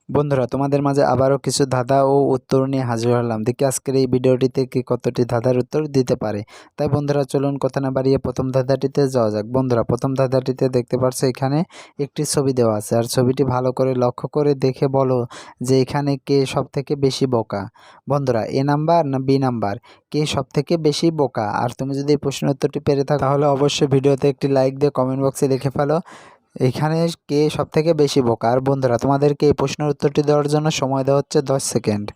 বন্ধুরা, তোমাদের মাঝে আবারও কিছু ধাঁধা ও উত্তর নিয়ে হাজির হলাম। দেখি আজকের এই ভিডিওটিতে কে কতটি ধাঁধার উত্তর দিতে পারে। তাই বন্ধুরা, চলুন কথা না বাড়িয়ে প্রথম ধাঁধাটিতে যাওয়া যাক। বন্ধুরা, প্রথম ধাঁধাটিতে দেখতে পাচ্ছ এখানে একটি ছবি দেওয়া আছে, আর ছবিটি ভালো করে লক্ষ্য করে দেখে বলো যে এখানে কে সব থেকে বেশি বোকা। বন্ধুরা, এ নাম্বার না বি নাম্বার, কে সব থেকে বেশি বোকা? আর তুমি যদি এই প্রশ্নের উত্তরটি পেরে থাকো তাহলে অবশ্যই ভিডিওতে একটি লাইক দিয়ে কমেন্ট বক্সে লিখে ফেলো এখানে কে সবথেকে বেশি বোকা। আর বন্ধুরা, তোমাদেরকে এই প্রশ্নের উত্তরটি দেওয়ার জন্য সময় দেওয়া হচ্ছে 10 সেকেন্ড।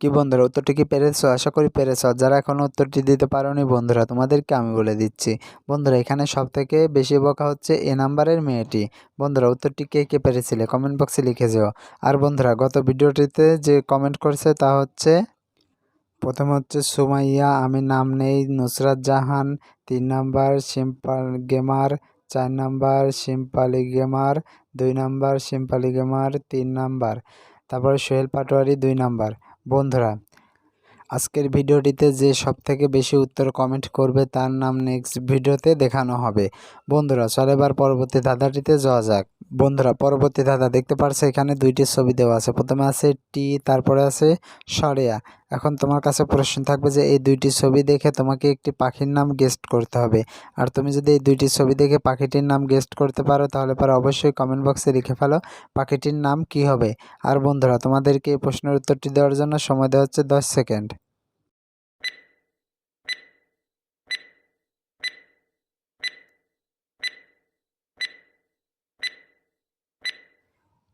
কি বন্ধুরা, উত্তরটি কি পেরেছো? আশা করি পেরেছো। যারা এখনো উত্তরটি দিতে পারোনি বন্ধুরা, তোমাদেরকে আমি বলে দিচ্ছি। বন্ধুরা, এখানে সবথেকে বেশি বোকা হচ্ছে এ নাম্বারের মেয়েটি। বন্ধুরা, উত্তরটি কে কে পেরেছিলে কমেন্ট বক্সে লিখে যেও। আর বন্ধুরা, গত ভিডিওটিতে যে কমেন্ট করেছে তা হচ্ছে, প্রথম হচ্ছে সুমাইয়া, আমি নাম নেই Nusrat Jahan, 3 number simple gamer, 4 number simply gamer, 2 number simply gamer, 3 number তারপরে সোহেল পাটোয়ারি 2 নাম্বার। বন্ধুরা, আজকের ভিডিওটিতে যে সবথেকে বেশি উত্তর কমেন্ট করবে তার নাম নেক্সট ভিডিওতে দেখানো হবে। বন্ধুরা, চল এবার পরবর্তী ধাঁধাটিতে যাওয়া যাক। বন্ধুরা, পরবর্তী ধাঁধা দেখতে পারছো এখানে দুইটি ছবি দেওয়া আছে। প্রথমে আছে টি, তারপরে আছে সরেয়া। এখন তোমার কাছে প্রশ্ন থাকবে যে এই দুইটি ছবি দেখে তোমাকে একটি পাখির নাম গেস্ট করতে হবে। আর তুমি যদি এই দুইটি ছবি দেখে পাখিটির নাম গেস্ট করতে পারো তাহলে পরে অবশ্যই কমেন্ট বক্সে লিখে ফেলো পাখিটির নাম কি হবে। আর বন্ধুরা, তোমাদেরকে এই প্রশ্নের উত্তরটি দেওয়ার জন্য সময় দেওয়া হচ্ছে 10 সেকেন্ড।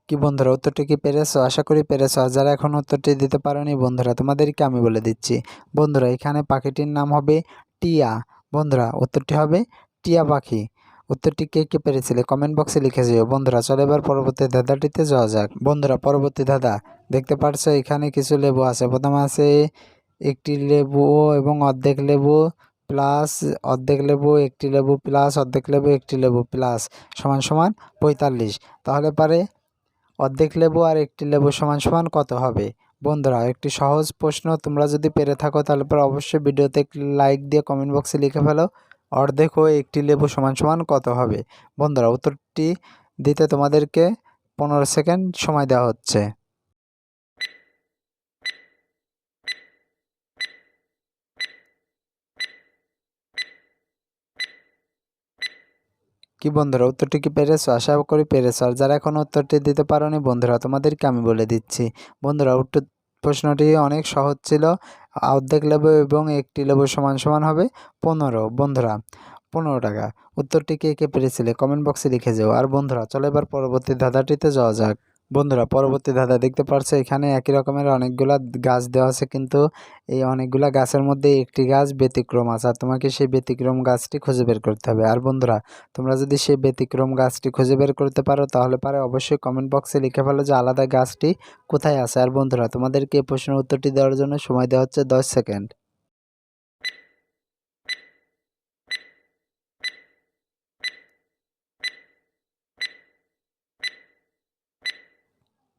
কি বন্ধুরা, উত্তরটি কি পেরেছো? আশা করি পেরেছো। আর যারা এখন উত্তরটি দিতে পারোনি বন্ধুরা, তোমাদেরকে আমি বলে দিচ্ছি। বন্ধুরা, এখানে পাখিটির নাম হবে টিয়া। বন্ধুরা, উত্তরটি হবে টিয়া পাখি। উত্তরটি কে কে পেরেছিলে কমেন্ট বক্সে লিখে যেও। বন্ধুরা, চলো এবার পরবর্তী ধাঁধাটিতে যাওয়া যাক। বন্ধুরা, পরবর্তী ধাঁধা দেখতে পারছো এখানে কিছু লেবু আছে। প্রথমে আছে একটি লেবু এবং অর্ধেক লেবু প্লাস অর্ধেক লেবু, একটি লেবু প্লাস অর্ধেক লেবু, একটি লেবু প্লাস সমান সমান 45। তাহলে পারে অর্ধেক লেবু আর একটি লেবু সমান সমান কত হবে? বন্ধুরা, একটি সহজ প্রশ্ন, তোমরা যদি পেরে থাকো তাহলে পরে অবশ্যই ভিডিওতে একটি লাইক দিয়ে কমেন্ট বক্সে লিখে ফেলো অর্ধেক ও একটি লেবু সমান সমান কত হবে। বন্ধুরা, উত্তরটি দিতে তোমাদেরকে 15 সেকেন্ড সময় দেওয়া হচ্ছে। কি বন্ধুরা, উত্তরটি কি পেরেছো? আশা করি পেরেছো। আর যারা এখনো উত্তরটি দিতে পারোনি বন্ধুরা, তোমাদেরকে আমি বলে দিচ্ছি। বন্ধুরা, উত্তর প্রশ্নটি অনেক সহজ ছিল। অর্ধেক লেবু এবং একটি লেবু সমান সমান হবে 15। বন্ধুরা, 15 টাকা। উত্তরটি কে কে পেরেছিলে কমেন্ট বক্সে লিখে যাও। আর বন্ধুরা, চলো এবার পরবর্তী ধাঁধাটিতে যাওয়া যাক। বন্ধুরা, পরবর্তী ধাঁধা দেখতে পারছো এখানে একই রকমের অনেকগুলা গাছ দেওয়া আছে, কিন্তু এই অনেকগুলা গাছের মধ্যে একটি গাছ ব্যতিক্রম আছে, আর তোমাকে সেই ব্যতিক্রম গাছটি খুঁজে বের করতে হবে। আর বন্ধুরা, তোমরা যদি সেই ব্যতিক্রম গাছটি খুঁজে বের করতে পারো তাহলে পারে অবশ্যই কমেন্ট বক্সে লিখে ফেলো যে আলাদা গাছটি কোথায় আছে। আর বন্ধুরা, তোমাদেরকে এই প্রশ্নের উত্তরটি দেওয়ার জন্য সময় দেওয়া হচ্ছে 10 সেকেন্ড।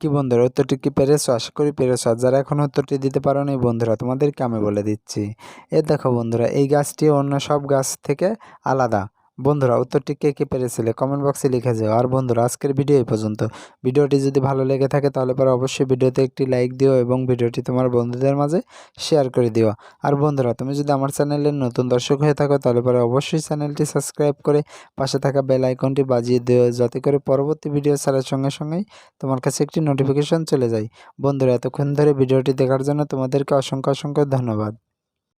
কি বন্ধুরা, উত্তরটি কি পেরেছো? আশা করি পেরেছো। আর যারা এখন উত্তরটি দিতে পারোনি বন্ধুরা, তোমাদেরকে আমি বলে দিচ্ছি। দেখো বন্ধুরা, এই গাছটি অন্য সব গাছ থেকে আলাদা। বন্ধুরা, উত্তরটি কে কে পেরেছিলে কমেন্ট বক্সে লিখে যাও। আর বন্ধুরা, আজকের ভিডিও এই পর্যন্ত। ভিডিওটি যদি ভালো লেগে থাকে তাহলে পরে অবশ্যই ভিডিওতে একটি লাইক দিও এবং ভিডিওটি তোমার বন্ধুদের মাঝে শেয়ার করে দিও। আর বন্ধুরা, তুমি যদি আমার চ্যানেলের নতুন দর্শক হয়ে থাকো তাহলে পরে অবশ্যই চ্যানেলটি সাবস্ক্রাইব করে পাশে থাকা বেল আইকনটি বাজিয়ে দিও, যাতে করে পরবর্তী ভিডিও ছাড়ার সঙ্গে সঙ্গেই তোমার কাছে একটি নোটিফিকেশন চলে যায়। বন্ধুরা, এতক্ষণ ধরে ভিডিওটি দেখার জন্য তোমাদেরকে অসংখ্য অসংখ্য ধন্যবাদ।